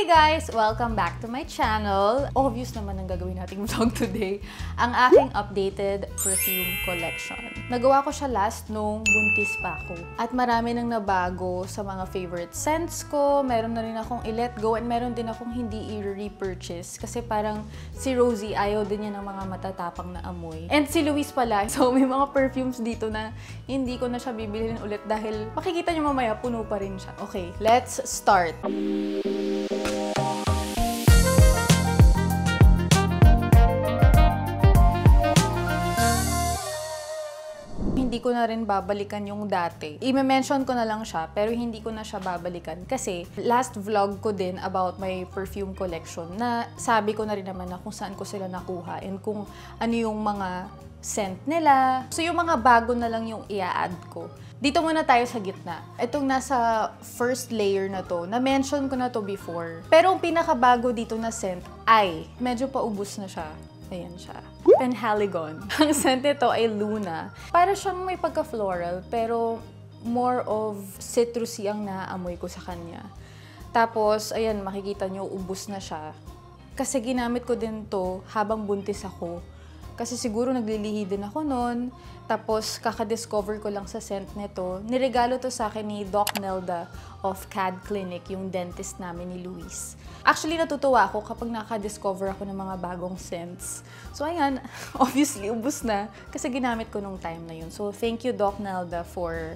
Hey guys! Welcome back to my channel. Obvious naman ang gagawin nating vlog today. Ang aking updated perfume collection. Nagawa ko siya last nung buntis pa ako. At marami nang nabago sa mga favorite scents ko. Meron na rin akong i-let go and meron din akong hindi i-repurchase. Kasi parang si Rosie ayaw din niya ng mga matatapang na amoy. And si Luis pala. So may mga perfumes dito na hindi ko na siya bibilhin ulit dahil makikita niyo mamaya puno pa rin siya. Okay, let's start. Hindi ko na rin babalikan yung dati. I-mention ko na lang siya, pero hindi ko na siya babalikan. Kasi last vlog ko din about my perfume collection na sabi ko na rin naman na kung saan ko sila nakuha and kung ano yung mga scent nila. So yung mga bago na lang yung i-add ko. Dito muna tayo sa gitna. Itong nasa first layer na to, na-mention ko na to before. Pero ang pinakabago dito na scent ay medyo paubos na siya. Ayan siya. Penhaligon. Ang scent nito ay Luna. Para siyang may pagka-floral, pero more of citrusy ang naaamoy ko sa kanya. Tapos, ayan, makikita nyo, ubos na siya. Kasi ginamit ko din to habang buntis ako. Kasi siguro naglilihi din ako noon. Tapos, kaka-discover ko lang sa scent nito. Niregalo to sa akin ni Doc Nelda of CAD Clinic, yung dentist namin ni Luis. Actually, natutuwa ako kapag nakaka-discover ako ng mga bagong scents. So, ayan, obviously, ubos na. Kasi ginamit ko nung time na yun. So, thank you, Doc Nelda, for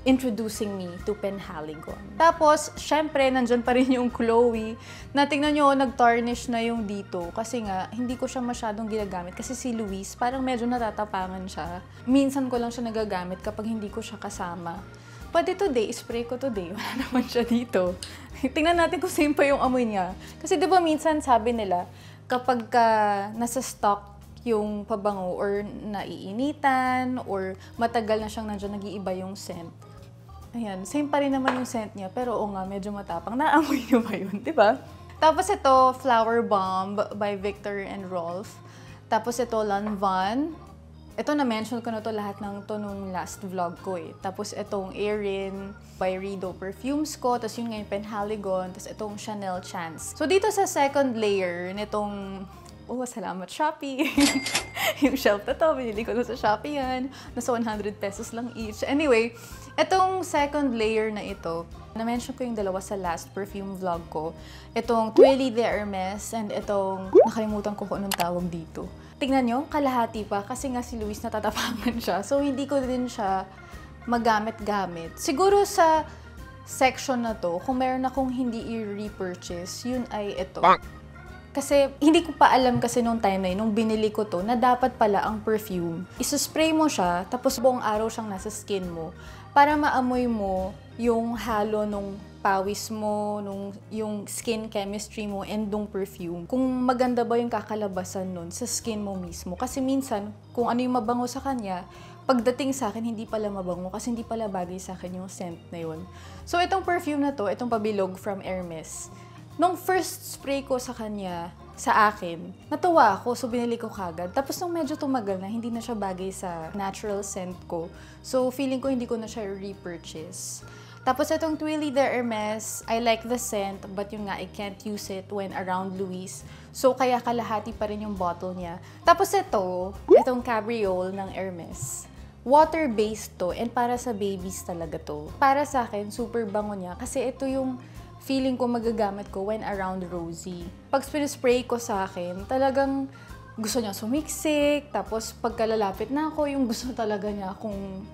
introducing me to Penhaligon. Tapos, syempre, nandyan pa rin yung Chloe. Natingnan nyo, nag-tarnish na yung dito. Kasi nga, hindi ko siya masyadong ginagamit. Kasi si Luis, parang medyo natatapangan siya. Minsan ko lang siya nagagamit kapag hindi ko siya kasama. Pwede today, spray ko today. Wala naman siya dito. Tingnan natin kung same pa yung amoy niya. Kasi di ba minsan sabi nila, kapag nasa stock yung pabango or naiinitan or matagal na siyang nandiyan, nag-iiba yung scent. Ayan, same pa rin naman yung scent niya, pero oo nga, medyo matapang. Naamoy niyo ba yun, di ba? Tapos ito, Flower Bomb by Viktor and Rolf. Tapos ito, Lanvin. Ito, na-mention ko na to lahat ng to nung last vlog ko eh. Tapos itong Erin by Rido Perfumes ko. Tapos yun nga yung Penhaligon. Tapos itong Chanel Chance. So dito sa second layer nitong... Oh, salamat Shopee! Yung shelf na to, binili ko na sa Shopee yan. Nasa 100 pesos lang each. Anyway, itong second layer na ito, na-mention ko yung dalawa sa last perfume vlog ko. Itong Twilly de Hermes and itong, nakalimutan ko kung anong tawag dito. Tingnan nyo, kalahati pa kasi nga si Luis natatapangan siya. So, hindi ko din siya magamit-gamit. Siguro sa section na to, kung meron akong hindi i-repurchase, yun ay ito. Kasi hindi ko pa alam kasi nung time na yun, nung binili ko to, na dapat pala ang perfume, isuspray mo siya, tapos buong araw siyang nasa skin mo, para maamoy mo yung halo nung pawis mo, yung skin chemistry mo, and nung perfume. Kung maganda ba yung kakalabasan nun sa skin mo mismo. Kasi minsan, kung ano yung mabango sa kanya, pagdating sa akin, hindi pala mabango kasi hindi pala bagay sa akin yung scent na yun. So, itong perfume na to, itong Pabilog from Hermes, nung first spray ko sa kanya, sa akin, natuwa ako, so binili ko kagad. Tapos nung medyo tumagal na, hindi na siya bagay sa natural scent ko. So feeling ko hindi ko na siya repurchase. Tapos itong Twilly de Hermes, I like the scent, but yun nga, I can't use it when around Luis. So kaya kalahati pa rin yung bottle niya. Tapos itong Cabriole ng Hermes. Water-based to, and para sa babies talaga to. Para sa akin, super bango niya, kasi ito yung feeling ko magagamit ko when around Rosie. Pag spray ko sa akin, talagang gusto niya sumiksik, tapos pagkalalapit na ako, yung gusto talaga niya kung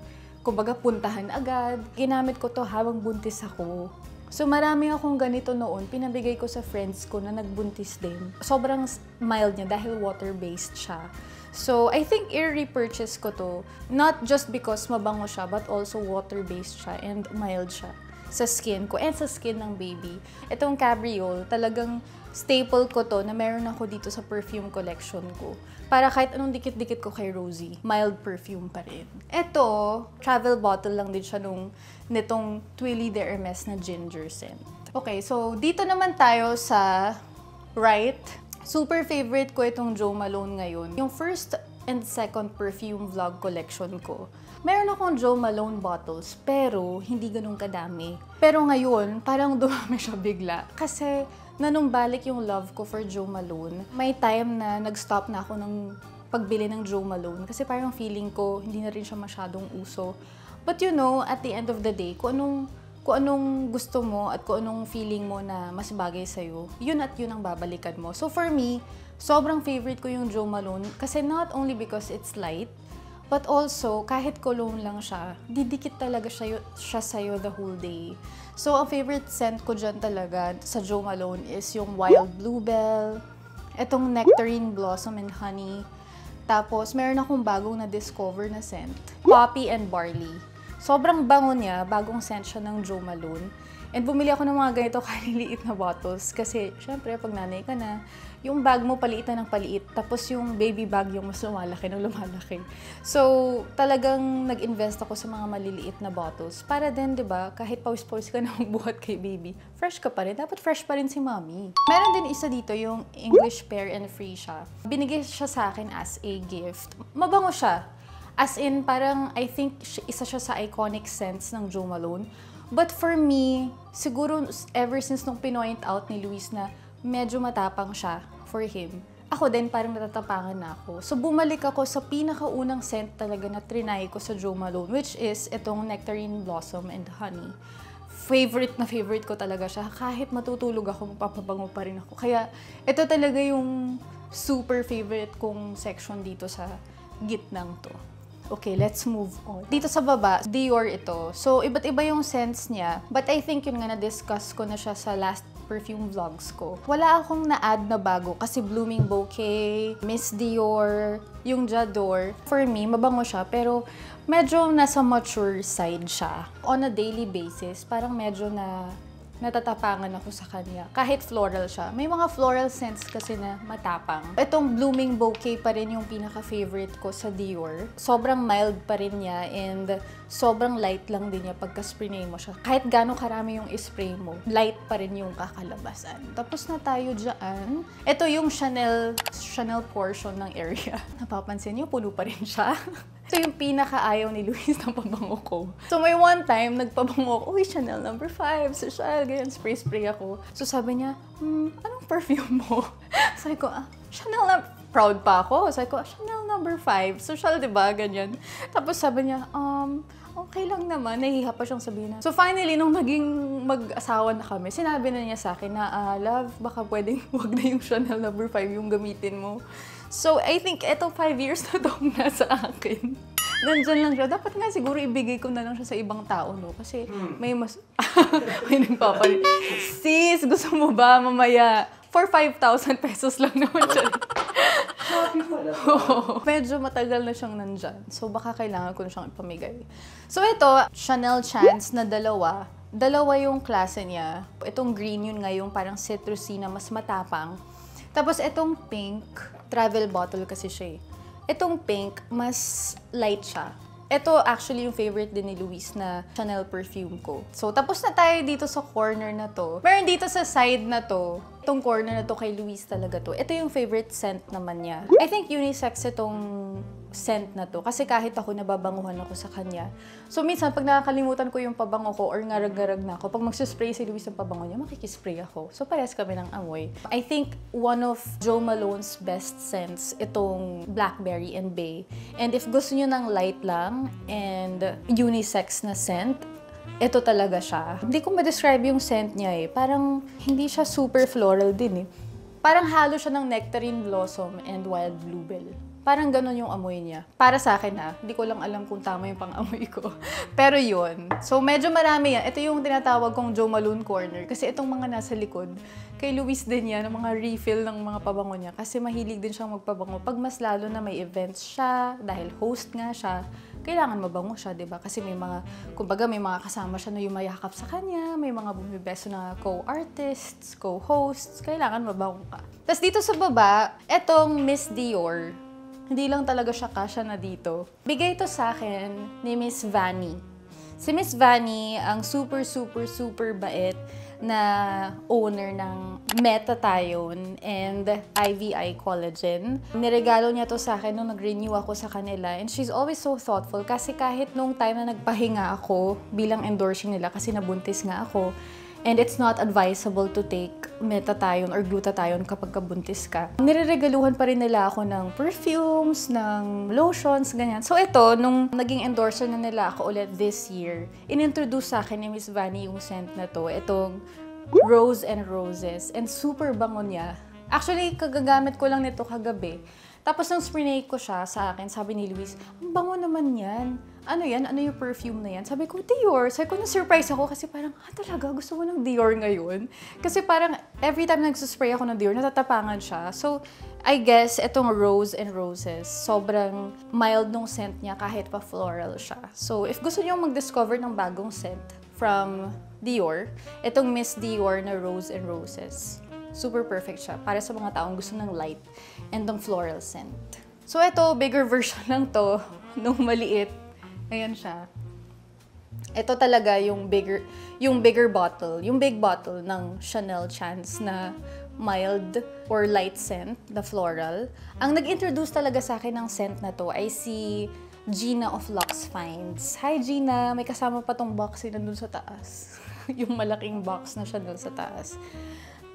kumbaga puntahan agad. Ginamit ko to habang buntis ako. So marami akong ganito noon, pinabigay ko sa friends ko na nagbuntis din. Sobrang mild niya dahil water-based siya. So I think i-repurchase ko to, not just because mabango siya, but also water-based siya and mild siya sa skin ko and sa skin ng baby. Itong Cabriole, talagang staple ko to na meron ako dito sa perfume collection ko. Para kahit anong dikit-dikit ko kay Rosie, mild perfume pa rin. Ito, travel bottle lang din siya nitong Twilly de Hermes na ginger scent. Okay, so dito naman tayo sa right. Super favorite ko itong Jo Malone ngayon. Yung first and second perfume vlog collection ko. Meron akong Jo Malone bottles, pero hindi ganun kadami. Pero ngayon, parang dumami siya bigla. Kasi na nung balik yung love ko for Jo Malone, may time na nag-stop na ako ng pagbili ng Jo Malone kasi parang feeling ko hindi na rin siya masyadong uso. But you know, at the end of the day, kung anong gusto mo at kung anong feeling mo na mas bagay sa'yo, yun at yun ang babalikan mo. So for me, sobrang favorite ko yung Jo Malone kasi not only because it's light, but also, kahit cologne lang siya, didikit talaga siya sa'yo the whole day. So ang favorite scent ko dyan talaga sa Jo Malone is yung Wild Bluebell, etong Nectarine Blossom and Honey, tapos meron akong bagong na-discover na scent, Poppy and Barley. Sobrang bango niya, bagong scent siya ng Jo Malone. And bumili ako ng mga ganito kaliliit na bottles kasi syempre pag nanay ka na, yung bag mo paliit na ng paliit, tapos yung baby bag yung mas lumalaki na lumalaki. So talagang nag-invest ako sa mga maliliit na bottles para din, 'di ba, kahit pawis-pawis ka na magbuhat kay baby, fresh ka pa rin. Dapat fresh pa rin si mommy. Meron din isa dito yung English Pear and Free siya. Binigay siya sa akin as a gift. Mabango siya. As in, parang, I think, isa siya sa iconic scents ng Jo Malone. But for me, siguro ever since nung pinoint out ni Luis na medyo matapang siya for him, ako din parang natatapangan na ako. So bumalik ako sa pinakaunang scent talaga na trinay ko sa Jo Malone, which is itong Nectarine Blossom and Honey. Favorite na favorite ko talaga siya. Kahit matutulog ako, mapapabango pa rin ako. Kaya ito talaga yung super favorite kong section dito sa gitnang to. Okay, let's move on. Dito sa baba, Dior ito. So, iba't iba yung scents niya. But I think yun nga, na-discuss ko na siya sa last perfume vlogs ko. Wala akong na-add na bago kasi Blooming Bouquet, Miss Dior, yung J'adore. For me, mabango siya pero medyo nasa mature side siya. On a daily basis, parang medyo natatapangan ako sa kanya. Kahit floral siya. May mga floral scents kasi na matapang. Itong Blooming Bouquet pa rin yung pinaka-favorite ko sa Dior. Sobrang mild pa rin niya and sobrang light lang din niya pagka-spray mo siya. Kahit gano'ng karami yung spray mo, light pa rin yung kakalabasan. Tapos na tayo dyan. Ito yung Chanel portion ng area. Napapansin niyo, puno pa rin siya. Ito yung pinaka-ayaw ni Luis ng pabango ko. So may one time, nagpabango ako, uy, Chanel No. 5, social, ganyan, spray ako. So sabi niya, anong perfume mo? Sabi ko, Chanel na, proud pa ako. Sabi ko, Chanel No. 5, social, diba, ganyan. Tapos sabi niya, okay lang naman, nahihiya pa siyang sabihin na. So finally, nung naging mag-asawa na kami, sinabi na niya sa akin na, love, baka pwedeng wag na yung Chanel No. 5 yung gamitin mo. So I think eto 5 years na itong nasa akin. Nandyan lang siya. Dapat nga siguro ibigay ko na lang siya sa ibang tao, no? Kasi may mas... may nagpapalit. Sis, gusto mo ba mamaya? For 5,000 pesos lang naman siya. Happy pala. Medyo matagal na siyang nandyan. So baka kailangan ko na siyang ipamigay. So ito, Chanel Chance na dalawa. Dalawa yung klase niya. Itong green yun nga yung parang citrusy na mas matapang. Tapos itong pink, travel bottle kasi siya eh. Itong pink, mas light siya. Ito actually yung favorite din ni Luis na Chanel perfume ko. So tapos na tayo dito sa corner na to. Meron dito sa side na to. Itong corner na to kay Luis talaga to. Ito yung favorite scent naman niya. I think unisex itong scent na to. Kasi kahit ako, nababanguhan ako sa kanya. So minsan, pag nakakalimutan ko yung pabango ko or ngarag-ngarag na ako, pag magsispray si Luis ng pabango niya, makikispray ako. So parehas kami ng amoy. I think one of Jo Malone's best scents, itong Blackberry and Bay. And if gusto niyo ng light lang and unisex na scent, ito talaga siya. Hindi ko ma-describe yung scent niya eh. Parang hindi siya super floral din eh. Parang halo siya ng Nectarine Blossom and Wild Bluebell. Parang ganun yung amoy niya. Para sa akin hindi ko lang alam kung tama yung pang-amoy ko. Pero yun. So medyo marami yan. Ito yung tinatawag kong Jo Malone Corner. Kasi itong mga nasa likod, kay Luis din yan, ng mga refill ng mga pabango niya. Kasi mahilig din siyang magpabango. Pag mas lalo na may events siya, dahil host nga siya, kailangan mabango siya, diba? Kasi may mga, kumbaga may mga kasama siya na yumayakap sa kanya, may mga bumibeso na co-artists, co-hosts, kailangan mabango ka. Tapos dito sa baba, etong Miss Dior. Hindi lang talaga siya kasya na dito. Bigay ito sa akin ni Miss Vanny. Si Miss Vanny, ang super bait na owner ng Metathione and IVI Collagen. Niregalo niya to sa akin nung nag-renew ako sa kanila. And she's always so thoughtful kasi kahit nung time na nagpahinga ako bilang endorsing nila kasi nabuntis nga ako, And it's not advisable to take metathione or glutathione kapag kabuntis ka. Nireregaluhan pa rin nila ako ng perfumes, ng lotions, ganyan. So ito, nung naging endorser na nila ako ulit this year, inintroduce sa akin ni Miss Vanny yung scent na to. Itong Rose and Roses. And super bango niya. Actually, kagagamit ko lang nito kagabi. Tapos nung spray ko siya sa akin, sabi ni Luis, ang bango naman yan. Ano yan? Ano yung perfume na yan? Sabi ko, Dior. Sabi ko, na-surprise ako kasi parang, talaga, gusto mo ng Dior ngayon? Kasi parang, every time nagsuspray ako ng Dior, natatapangan siya. So, I guess, itong Rose and Roses, sobrang mild nung scent niya kahit pa floral siya. So, if gusto niyo mag-discover ng bagong scent from Dior, itong Miss Dior na Rose and Roses. Super perfect siya para sa mga taong gusto ng light and ng floral scent. So, ito, bigger version lang to nung maliit. Ayan siya. Ito talaga yung bigger bottle, yung big bottle ng Chanel Chance na mild or light scent, the floral. Ang nag-introduce talaga sa akin ng scent na to ay si Gina of Lux Finds. Hi Gina! May kasama pa tong box na dun sa taas. Yung malaking box na Chanel sa taas.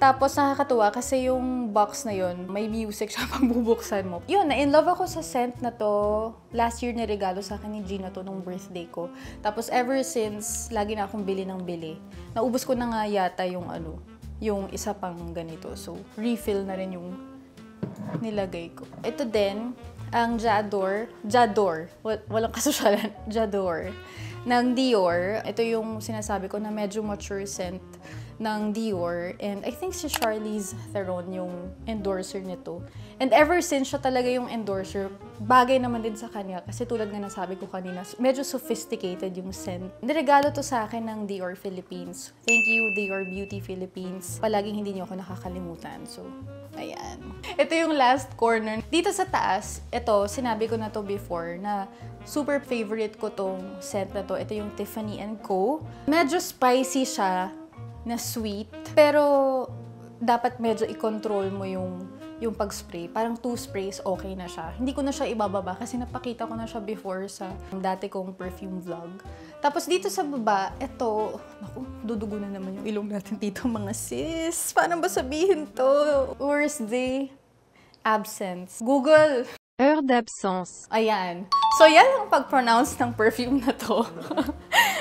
Tapos nakakatuwa kasi yung box na yun, may music siya pag bubuksan mo. Yun, na-in-love ako sa scent na to. Last year niregalo sa akin ni Gina to nung birthday ko. Tapos ever since, lagi na akong bili ng bili. Naubos ko na nga yata yung isa pang ganito. So, refill na rin yung nilagay ko. Ito din, ang J'adore, walang kasosyalan, J'adore, ng Dior. Ito yung sinasabi ko na medyo mature scent ng Dior. And I think si Charlize Theron yung endorser nito. And ever since siya talaga yung endorser, bagay naman din sa kanya. Kasi tulad nga nasabi ko kanina, medyo sophisticated yung scent. Niregalo to sa akin ng Dior Philippines. Thank you, Dior Beauty Philippines. Palaging hindi niyo ako nakakalimutan. So, ayan. Ito yung last corner. Dito sa taas, ito, sinabi ko na to before, na super favorite ko tong scent na to. Ito yung Tiffany & Co. Medyo spicy siya, na sweet, pero dapat medyo i-control mo yung pag-spray. Parang 2 sprays, okay na siya. Hindi ko na siya ibababa kasi napakita ko na siya before sa dati kong perfume vlog. Tapos dito sa baba, ito, naku, dudugo na naman yung ilong natin dito mga sis. Paano ba sabihin to? Worst day, absence. Google! Heure d'absence. Ayan. So, yan ang pag-pronounce ng perfume na to.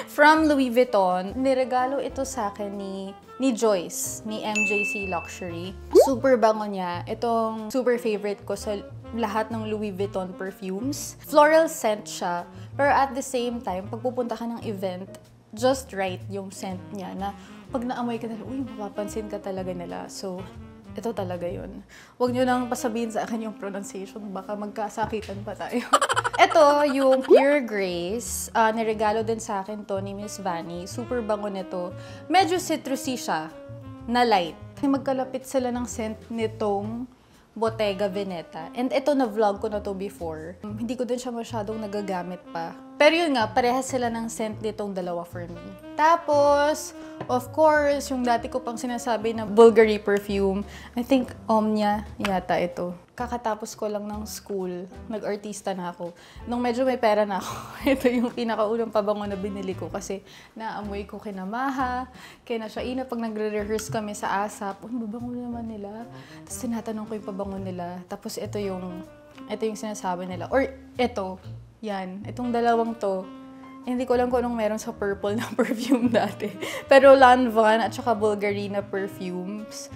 From Louis Vuitton. Niregalo ito sa akin ni Joyce, ni MJC Luxury. Super bango niya. Itong super favorite ko sa lahat ng Louis Vuitton perfumes. Floral scent siya. Pero at the same time, pag pupunta ka ng event, just right yung scent niya na pag naamoy ka nila, uy, mapapansin ka talaga nila. So, ito talaga yun. Huwag nyo nang pasabihin sa akin yung pronunciation. Baka magkasakitan pa tayo. Ito, yung Pure Grace. Niregalo din sa akin to ni Miss Vanny. Super bango nito. Medyo citrusy siya, na light. Magkalapit sila ng scent nitong Bottega Veneta. And ito, na-vlog ko na to before. Hindi ko din siya masyadong nagagamit pa. Pero yun nga, parehas sila ng scent nitong dalawa for me. Tapos, of course, yung dati ko pang sinasabi na Bulgari perfume. I think Omnia yata ito. Kakatapos ko lang ng school, nag-artista na ako. Nung medyo may pera na ako, ito yung pinakaunang pabango na binili ko kasi naamoy ko kina Maha, kina Shaina pag nagre-rehearse kami sa ASAP. Babango naman nila. Tapos tinatanong ko yung pabango nila. Tapos ito yung sinasabi nila. Or ito, yan. Itong dalawang to. Hindi ko alam kung anong meron sa purple na perfume dati. Pero Lanvin at saka Bulgari na perfumes.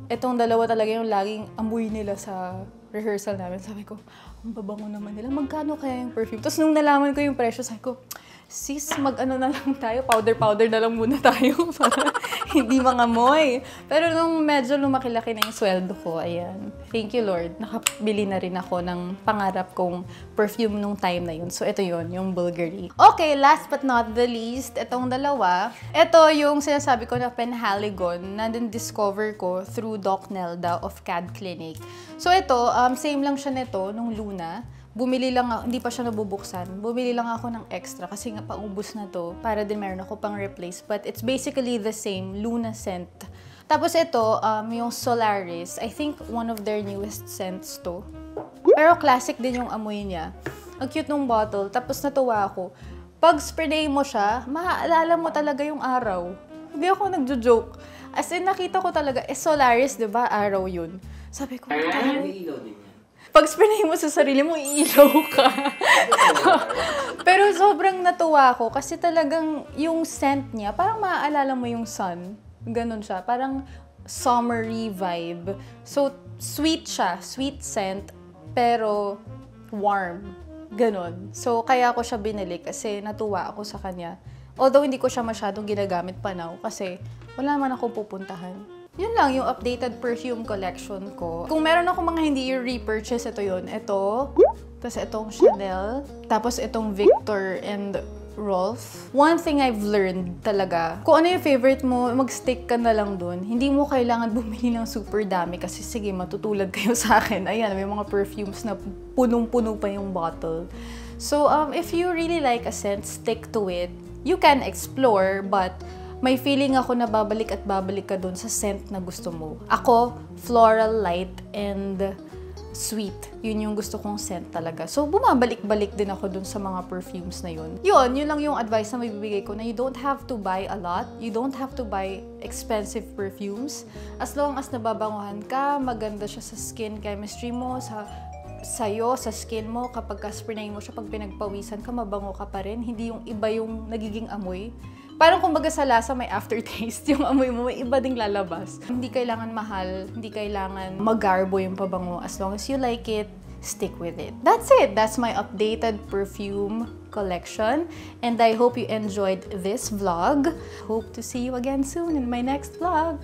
Itong dalawa talaga yung laging amoy nila sa rehearsal namin. Sabi ko, ang babango naman nila. Magkano kaya yung perfume? Tapos nung nalaman ko yung presyo, sabi ko, sis, mag-ano na lang tayo. Powder na lang muna tayo para hindi mangamoy. Pero nung medyo lumaki-laki na yung sweldo ko, ayan. Thank you, Lord. Nakabili na rin ako ng pangarap kong perfume nung time na yun. So, ito yun, yung Bulgari. Okay, last but not the least, itong dalawa. Ito yung sinasabi ko na Penhaligon na discover ko through Doc Nelda of CAD Clinic. So, ito, same lang siya nito nung Luna. Bumili lang ako, hindi pa siya nabubuksan. Bumili lang ako ng extra kasi nga paubos na to para din meron ako pang replace. But it's basically the same Luna scent. Tapos ito, yung Solaris. I think one of their newest scents to. Pero classic din yung amoy niya. Ang cute nung bottle. Tapos natuwa ako. Pag spray mo siya, maaalala mo talaga yung araw. Hindi ako nagjo-joke. As in, nakita ko talaga, Solaris, di ba? Araw yun. Sabi ko, May ilaw din yan. pag spray mo sa sarili mo, iilaw ka. Pero sobrang natuwa ako kasi talagang yung scent niya, parang maaalala mo yung sun. Ganon siya. Parang summery vibe. So, sweet siya. Sweet scent, pero warm. Ganon. So, kaya ako siya binili kasi natuwa ako sa kanya. Although, hindi ko siya masyadong ginagamit pa now kasi wala naman akong pupuntahan. Yun lang yung updated perfume collection ko. Kung meron ako mga hindi repurchase, ito yun. Ito. Tapos itong Chanel. Tapos itong Victor and Rolf. One thing I've learned talaga, kung ano yung favorite mo, mag-stick ka na lang dun. Hindi mo kailangan bumili ng super dami kasi sige, matutulad kayo sa akin. Ayan, may mga perfumes na punong-puno pa yung bottle. So, if you really like a scent, stick to it. You can explore, but may feeling ako na babalik at babalik ka dun sa scent na gusto mo. Ako, floral, light, and sweet. Yun yung gusto kong scent talaga. So, bumabalik-balik din ako dun sa mga perfumes na yun. Yun lang yung advice na mabibigay ko na you don't have to buy a lot. You don't have to buy expensive perfumes. As long as nababanguhan ka, maganda siya sa skin chemistry mo, sa'yo, sa skin mo, kapag ka-sprayin mo siya, pag pinagpawisan ka, mabango ka pa rin. Hindi yung iba yung nagiging amoy. Parang kumbaga sa lasa may aftertaste, yung amoy mo, may iba ding lalabas. Hindi kailangan mahal, hindi kailangan magarbo yung pabango. As long as you like it, stick with it. That's it! That's my updated perfume collection. And I hope you enjoyed this vlog. Hope to see you again soon in my next vlog.